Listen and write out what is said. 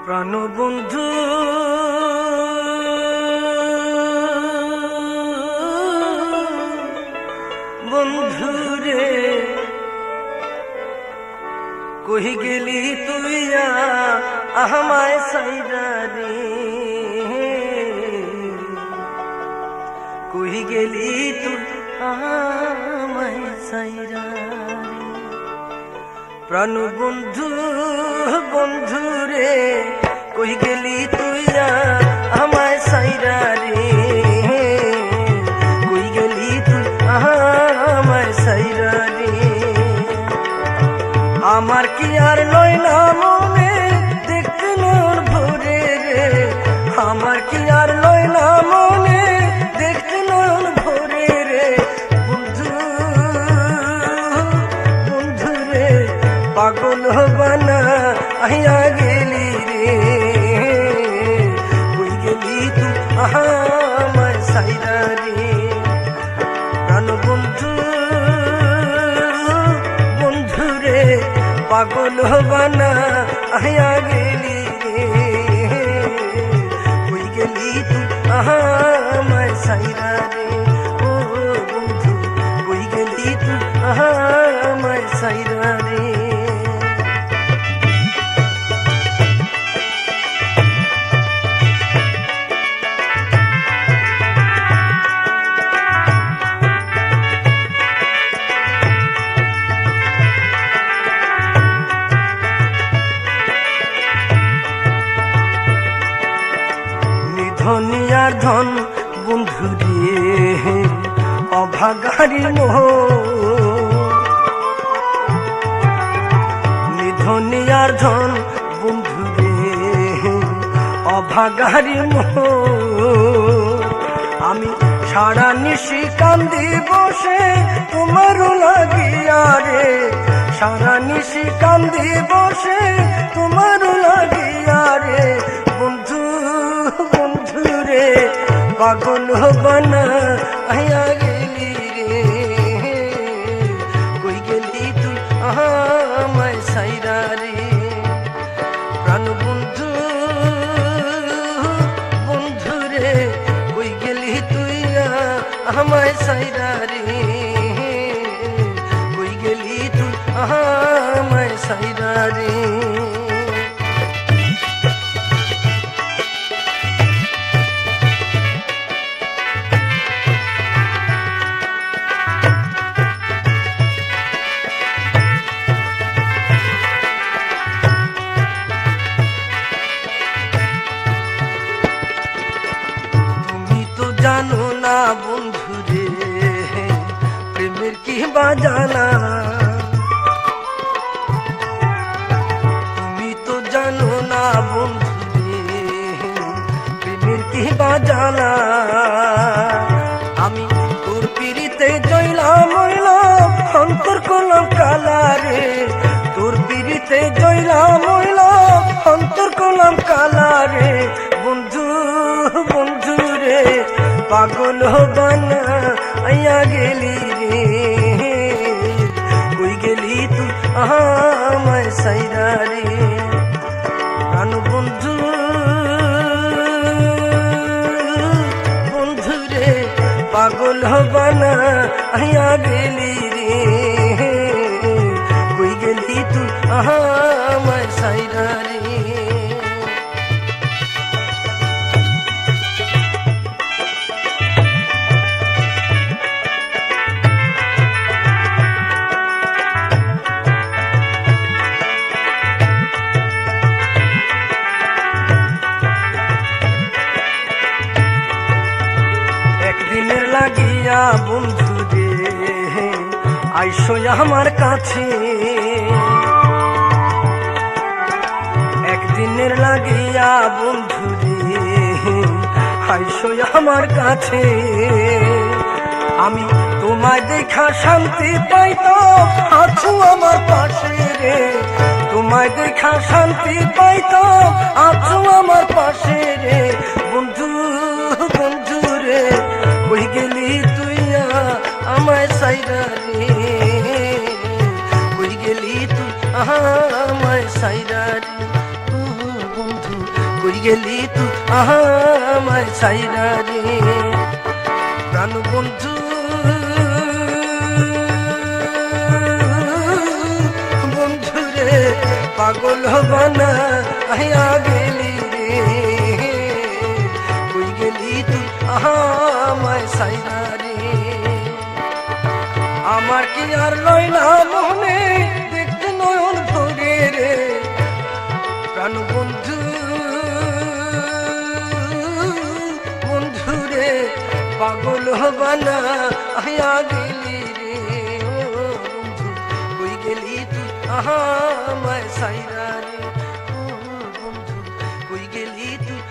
প্রাণবন্ধু বন্ধুরে কহি গেলি তুই আমায় সাইরারে কহি গেলি তুই আমায় সাইরারে প্রাণবন্ধু বন্ধুরে কহি গেলি তুই আমায় সাইরারে কহি গেলি তুই আমায় সাইরারে আমার কি আর লয় না মনে দেখতে নর ভরে রে আমার কি আর লয় না মনে দেখতে নর ভরে রে বন্ধু বন্ধু রে পাগল বানা আইয়া গেলি রে কই গেলি তুই আমায় সাইরা রে প্রাণ বন্ধু বন্ধু রে পাগল বানা আইয়া গেলি রে কই গেলি তুই আমায় সাইরা রে ও বন্ধু কই গেলি তুই আমায় সাইরা রে ধনিয়ার ধন বন্ধু রে অভাগারি মোহ নিধনিয়ার ধন বন্ধু রে অভাগারি মোহ আমি সারা নিশি কান্দি বসে তোমারও লাগিয়া রে সারা নিশি কান্দি বসে তোমারও লাগিয়া রে বন্ধু বন্ধু রে পাগল বানা আইয়া গেলি রে কই গেলি তুই আমায় সাইরা রে প্রাণ বন্ধু বন্ধু রে কই গেলি তুই আমায় সাইরা রে কই গেলি তুই আমায় সাইরা রে জানো না বন্ধু রে প্রেমের কি বাজানা তুমি তো জানো না বন্ধু রে প্রেমের কি বাজানা আমি তোর পিড়িতে জইলাম মইলাম অন্তর কলম কালা রে তোর পিড়িতে জইলাম মইলাম অন্তর কলম কালা রে বন্ধু বন্ধু রে পাগল বানা আইয়া গেলি রে কই গেলি তুই আমায় সাইরা রে প্রাণ বন্ধু বন্ধু রে পাগল বানা আইয়া গেলি রে কই গেলি তুই আমায় সাইরা রে একদিনের লাগিয়া বন্ধু রে আইসো আমার কাছে একদিনের লাগিয়া বন্ধু রে আইসো আমার কাছে আমি তোমায় দেখা শান্তি পাইতো আছো আমার পাশে রে তোমায় দেখা শান্তি পাইতো আছো আমার পাশে রে বন্ধু বন্ধু রে কই গেলি তুই আমায় সাইরা রে কই গেলি তুই আমায় সাইরা রে বন্ধু কই গেলি তুই আমায় সাইরা রে প্রাণ বন্ধু বন্ধু রে পাগল হবানা আয়া গেলি রে কই গেলি তুই আমায় সাইরা রে আমার কি আর লয় না মনে দেখতে নয়ন ভরে রে প্রাণ বন্ধু বন্ধু রে পাগল হবানা আয়া গেলি রে ও বন্ধু কই গেলি তুই আমায় সাইরা রে ও বন্ধু কই গেলি তুই